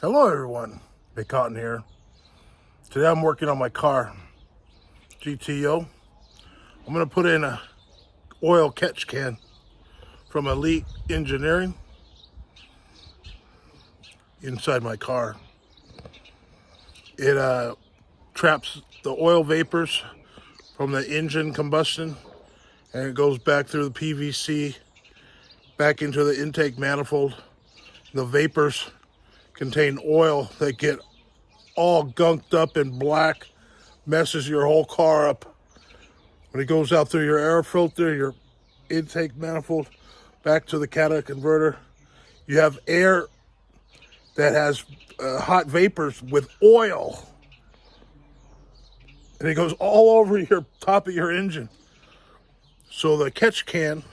Hello everyone, Big Cotton here. Today I'm working on my car, GTO. I'm going to put in a oil catch can from Elite Engineering inside my car. It traps the oil vapors from the engine combustion, and it goes back through the PVC, back into the intake manifold. The vapors contain oil that get all gunked up and black, messes your whole car up. When it goes out through your air filter, your intake manifold, back to the catalytic converter, you have air that has hot vapors with oil. And it goes all over your top of your engine. So the catch can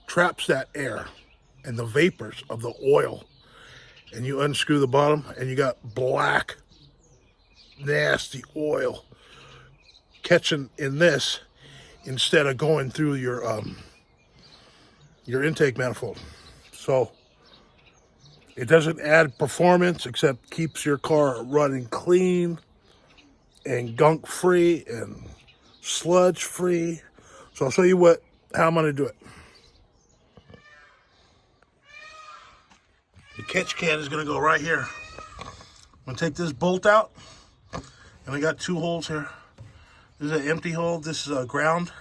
traps that air and the vapors of the oil. And you unscrew the bottom and you got black, nasty oil catching in this instead of going through your intake manifold. So it doesn't add performance except keeps your car running clean and gunk free and sludge free. So I'll show you how I'm going to do it. The catch can is going to go right here. I'm going to take this bolt out, and we got two holes here. This is an empty hole. This is a ground.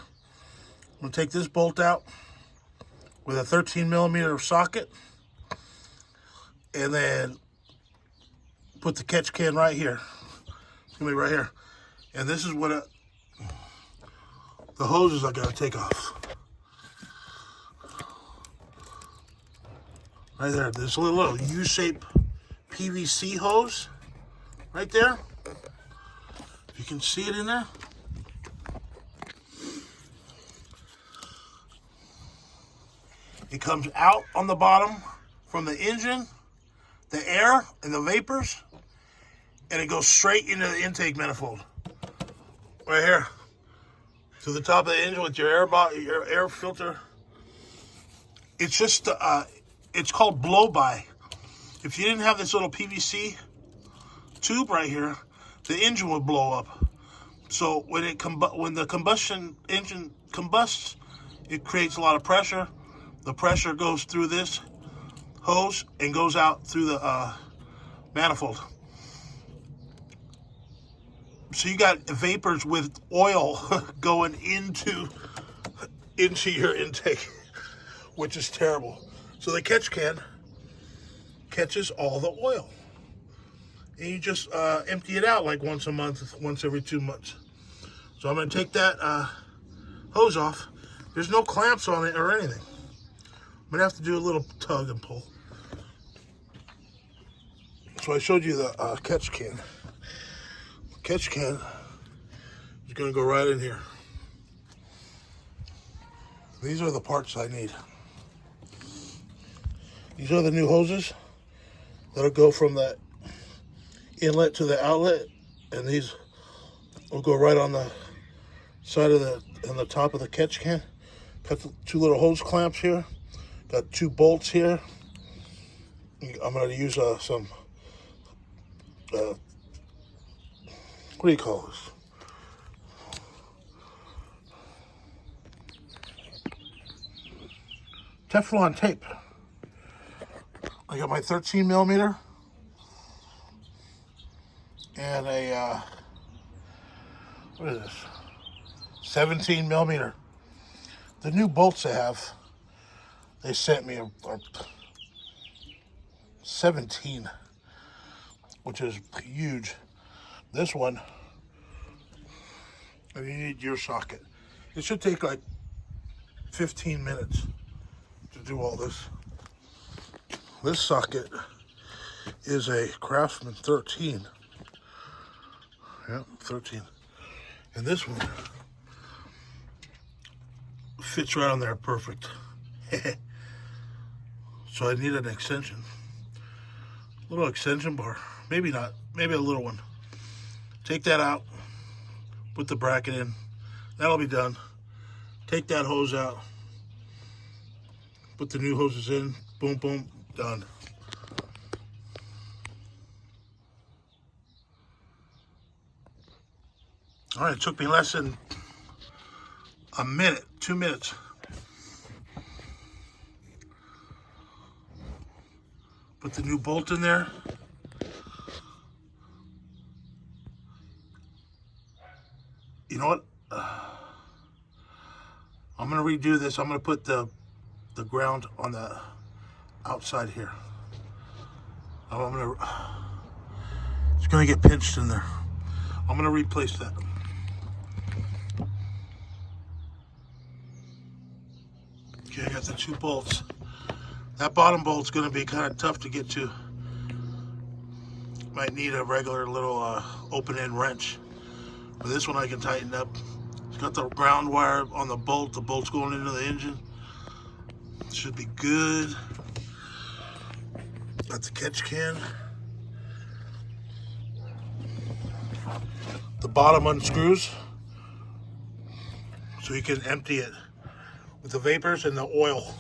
I'm going to take this bolt out with a 13 millimeter socket, and then put the catch can right here. It's going to be right here. And this is what the hoses I got to take off. Right there, there's a little U-shaped PVC hose right there. If you can see it in there. It comes out on the bottom from the engine, the air and the vapors, and it goes straight into the intake manifold. Right here. To the top of the engine with your air filter. It's just it's called blow-by. If you didn't have this little PVC tube right here, the engine would blow up. So when the combustion engine combusts, it creates a lot of pressure. The pressure goes through this hose and goes out through the manifold. So you got vapors with oil going into your intake, which is terrible. So the catch can catches all the oil. And you just empty it out like once a month, once every 2 months. So I'm going to take that hose off. There's no clamps on it or anything. I'm going to have to do a little tug and pull. So I showed you the catch can. The catch can is going to go right in here. These are the parts I need. These are the new hoses that'll go from the inlet to the outlet, and these will go right on the side of on the top of the catch can. Got the two little hose clamps here. Got two bolts here. I'm going to use some what do you call this? Teflon tape. I got my 13 millimeter and a what is this? 17 millimeter. The new bolts they sent me are 17, which is huge. This one, and you need your socket. It should take like 15 minutes to do all this. This socket is a Craftsman 13. Yeah, 13. And this one fits right on there perfect. So I need an extension. Little extension bar. Maybe not. Maybe a little one. Take that out. Put the bracket in. That'll be done. Take that hose out. Put the new hoses in. Boom, boom. Done. All right, it took me less than a minute, 2 minutes. Put the new bolt in there. You know what? I'm gonna redo this. I'm gonna put the ground on the outside here. It's gonna get pinched in there. I'm gonna replace that. Okay, I got the 2 bolts. That bottom bolt's gonna be kind of tough to get to. Might need a regular little open-end wrench. But this one I can tighten up. It's got the ground wire on the bolt. The bolt's going into the engine. Should be good. Got the catch can. The bottom unscrews so you can empty it with the vapors and the oil.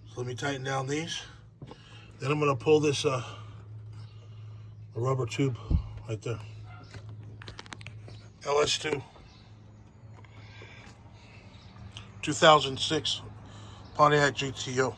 So let me tighten down these. Then I'm going to pull this rubber tube right there. LS2. 2006 Pontiac GTO.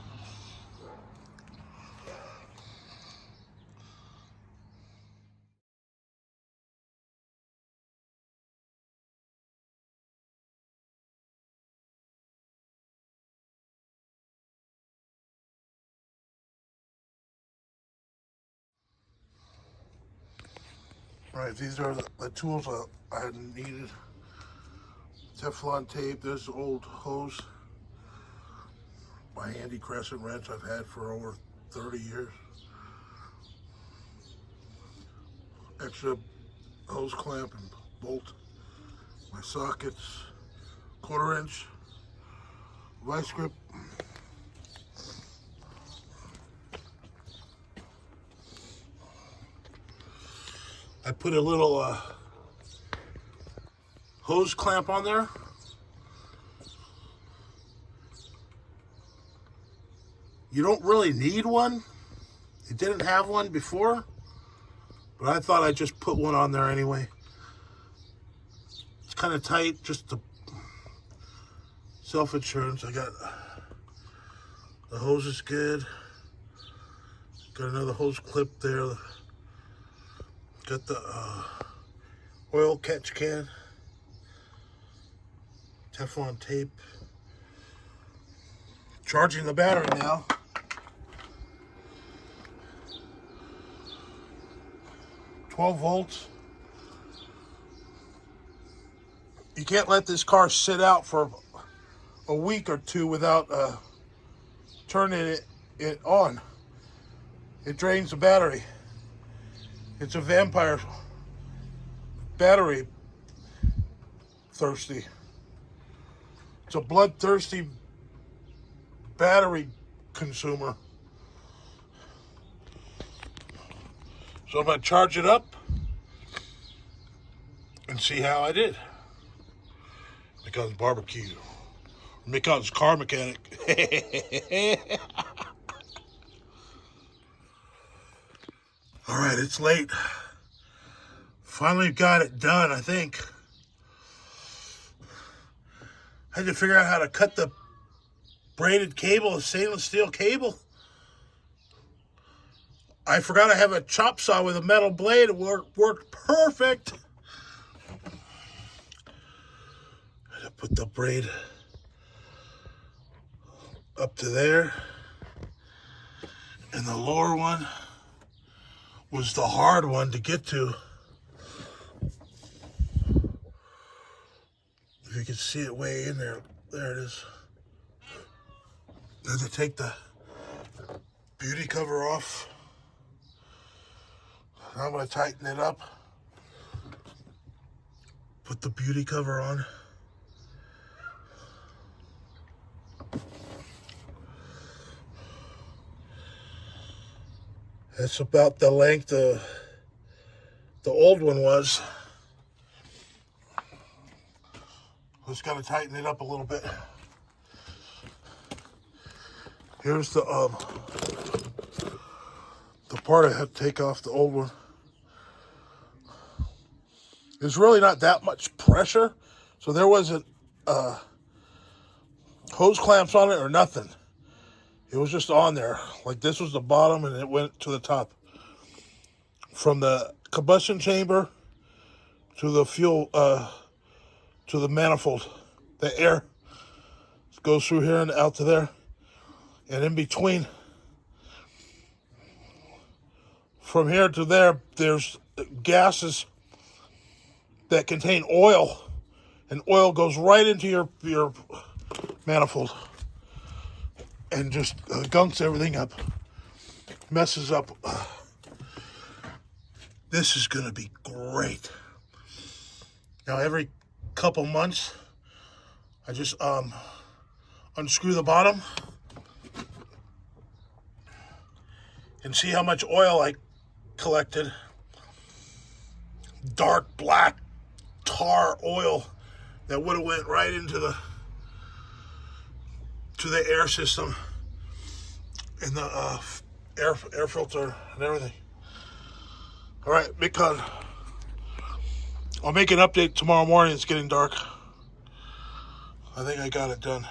All right, these are the tools I needed. Teflon tape, this old hose. My handy crescent wrench I've had for over 30 years. Extra hose clamp and bolt. My sockets, 1/4 inch vice grip. I put a little hose clamp on there. You don't really need one. It didn't have one before, but I thought I'd just put one on there anyway. It's kind of tight, just the self-insurance. I got the hose is good. Got another hose clip there. Got the oil catch can. Teflon tape. Charging the battery now. $12 volts. You can't let this car sit out for a week or two without turning it on. It drains the battery. It's a vampire battery thirsty. It's a bloodthirsty battery consumer. So I'm going to charge it up and see how I did. Mikan's barbecue. Mikan's car mechanic. All right, it's late. Finally got it done, I think. I had to figure out how to cut the braided cable, a stainless steel cable. I forgot I have a chop saw with a metal blade. It worked perfect. I had to put the braid up to there. And the lower one was the hard one to get to. If you can see it way in there, there it is. I had to take the beauty cover off. Now I'm going to tighten it up. Put the beauty cover on. That's about the length the old one was. Just got to tighten it up a little bit. Here's the apart, I had to take off the old one. There's really not that much pressure, so there wasn't hose clamps on it or nothing. It was just on there. Like this was the bottom and it went to the top. From the combustion chamber to the fuel, to the manifold. The air goes through here and out to there. And in between, from here to there, there's gases that contain oil, and oil goes right into your manifold and just gunks everything up, messes up. This is gonna be great. Now every couple months, I just unscrew the bottom and see how much oil I collected. Dark black tar oil that would have went right into the air system and the air filter and everything. All right, Bitcoin. I'll make an update tomorrow morning. It's getting dark. I think I got it done.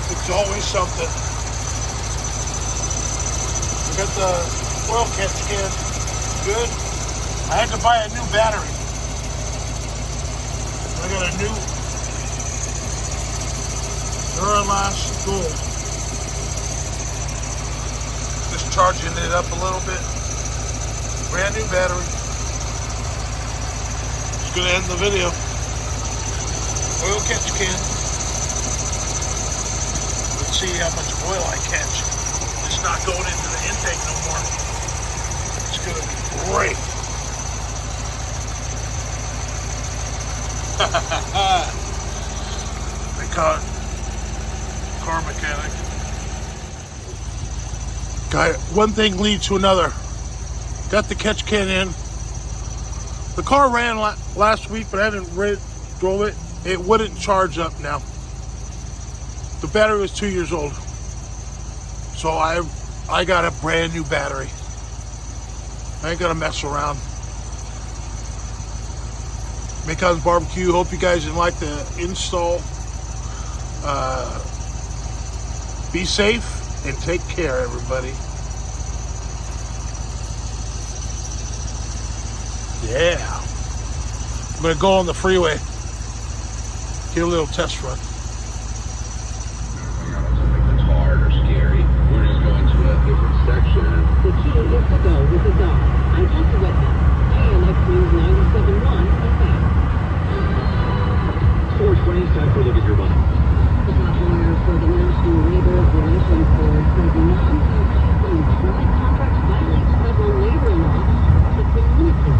It's always something. I got the oil catch can good. I had to buy a new battery. I got a new Duralast Gold. Just charging it up a little bit. Brand new battery. Just gonna end the video. Oil catch can. Let's see how much oil I catch. It's not going into the intake no more. It's gonna be great. Because car mechanic. Guy, one thing leads to another. Got the catch can in. The car ran last week, but I haven't drove it. It wouldn't charge up now. The battery was 2 years old. So I got a brand new battery. I ain't gonna mess around. Macon's Barbecue. Hope you guys didn't like the install. Be safe and take care, everybody. Yeah. I'm gonna go on the freeway. Get a little test run. Something that's hard or scary. We're just going to a different section. The key is to go with the dog. I like to witness. KLX News 97.1 FM. Forge Brains, time for a look at your money. The top lawyer for the National Labor Relations Board says non-compacting employment contracts violate federal labor law to communicate.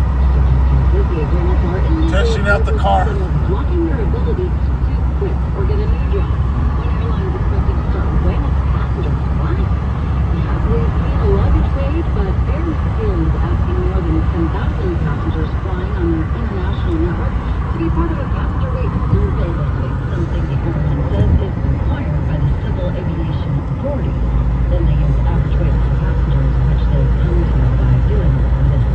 The agreements are illegal. Testing out the car. Blocking their ability to quit or get a new job. One airline is expected to start weighing its passengers flying. We've seen a luggage wave, but Air New Zealand is asking more than 10,000 passengers flying on their international network to be part of a passenger weight survey this week, something the airline says is required by the Civil Aviation Authority. Then they use average weight of passengers, which they come to by doing this survey.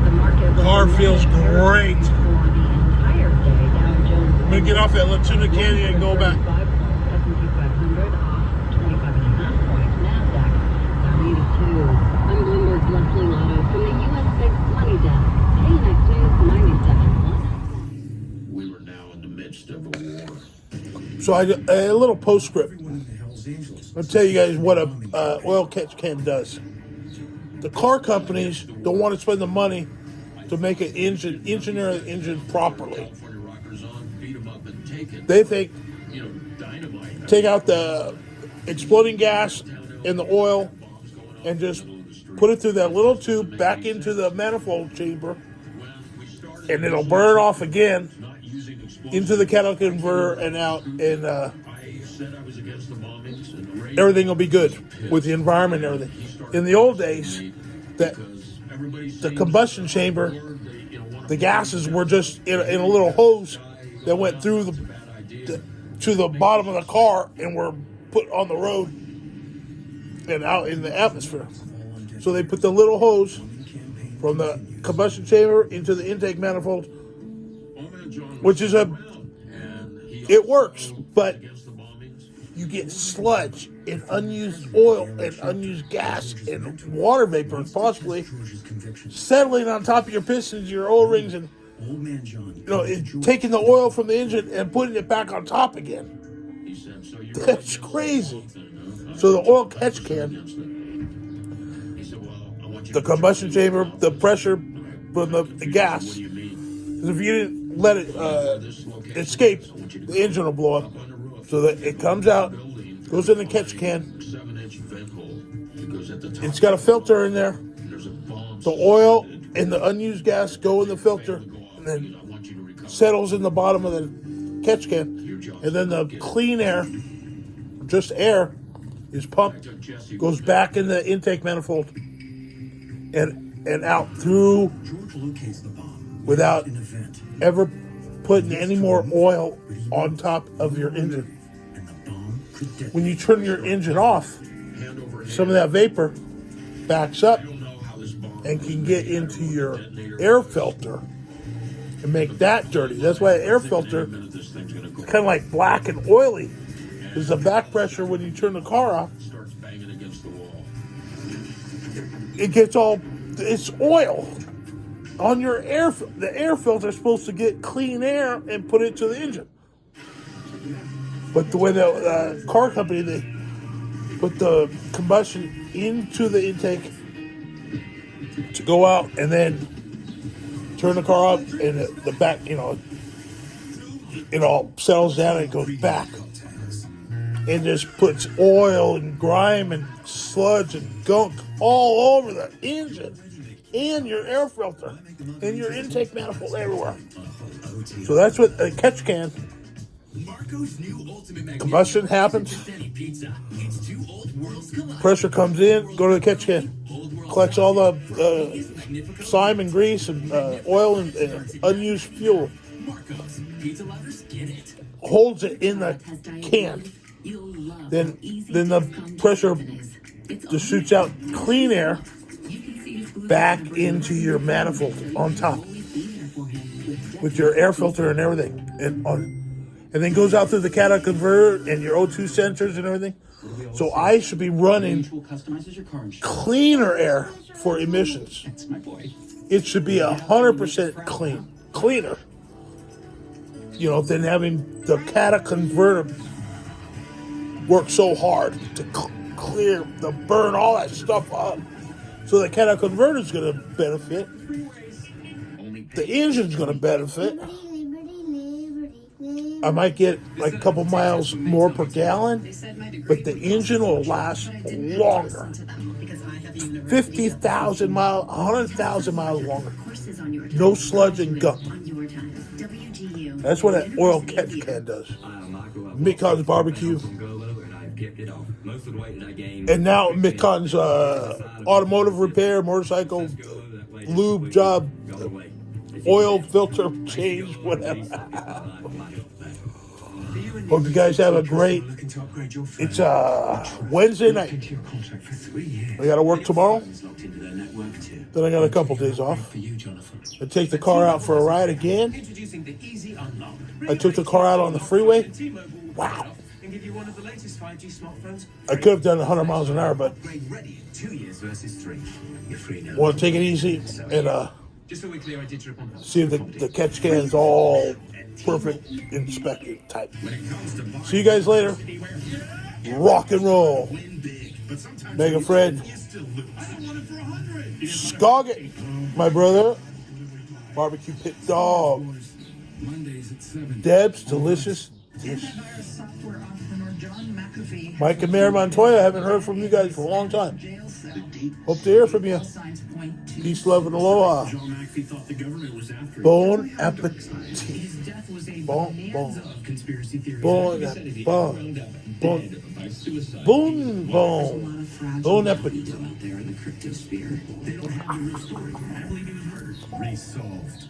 The market Car feels great. for the entire day. Dow Jones. I'm gonna get off at Latuna Canyon and go back. S&P 500 off 25.5 points. NASDAQ down 82. I'm Bloomberg's Leslie Lotto from the U.S. Fed Money Desk. KNX News 97.1. We were now in the midst of a war. So a little postscript. I'll tell you guys what a oil catch can does. The car companies don't want to spend the money to make an engineer the engine properly. They think take out the exploding gas and the oil and just put it through that little tube back into the manifold chamber, and it'll burn off again into the catalytic converter and out, and everything will be good with the environment and everything. In the old days, the combustion chamber The gases were just in a little hose that went through to the bottom of the car and were put on the road and out in the atmosphere. So they put the little hose from the combustion chamber into the intake manifold, which is it works, but you get sludge and unused oil and unused gas and water vapor possibly settling on top of your pistons, your O-rings, and taking the oil from the engine and putting it back on top again. That's crazy. So the oil catch can, the combustion chamber, the pressure from the gas, because if you didn't let it escape, the engine will blow up. So that it comes out, goes in the catch can. It's got a filter in there. The oil and the unused gas go in the filter and then settles in the bottom of the catch can. And then the clean air, just air, is pumped, goes back in the intake manifold and out through without ever putting any more oil on top of your engine. When you turn your engine off, some of that vapor backs up and can get into your air filter and make that dirty. That's why the air filter is kind of like black and oily. Because the back pressure when you turn the car off, it gets it's oil on your air. The air filter is supposed to get clean air and put it to the engine. But the way the car company, they put the combustion into the intake to go out and then turn the car up and the back, it all settles down and it goes back. And just puts oil and grime and sludge and gunk all over the engine and your air filter and your intake manifold everywhere. So that's what a catch can. Combustion happens. Pressure comes in. Go to the catch can. Collects all the slime and grease and oil and unused fuel. Holds it in the can. Then the pressure just shoots out clean air back into your manifold on top with your air filter and everything, and then goes out through the catalytic converter and your O2 sensors and everything. So I should be running cleaner air for emissions. It should be 100% cleaner. Than having the catalytic converter work so hard to burn all that stuff up. So the catalytic converter is going to benefit. The engine's going to benefit. I might get like a couple miles more per gallon, but the engine will last longer. 50,000 miles, 100,000 miles longer. No sludge and gunk. That's what an oil catch can does. Mittcon's Barbecue. And now Mittcon's automotive repair, motorcycle lube job, oil filter change, whatever. Hope you guys have a great. It's Wednesday night. I got to work tomorrow. Then I got a couple days off. I take the car out for a ride again. I took the car out on the freeway. Wow. I could have done 100 miles an hour, but want to take it easy and see if the catch can is all perfect, inspected type. See you guys later. Rock and roll. Mega Fred. Scoggin, my brother. Barbecue Pit Dog. Deb's Delicious Dish. Mike and Mary Montoya, I haven't heard from you guys for a long time. Hope to hear from you. Peace, love, and aloha. Bon appetit. Bon appetit. Bon appetit. cryptosphere. They don't have the real story. I believe he was murdered. Race solved.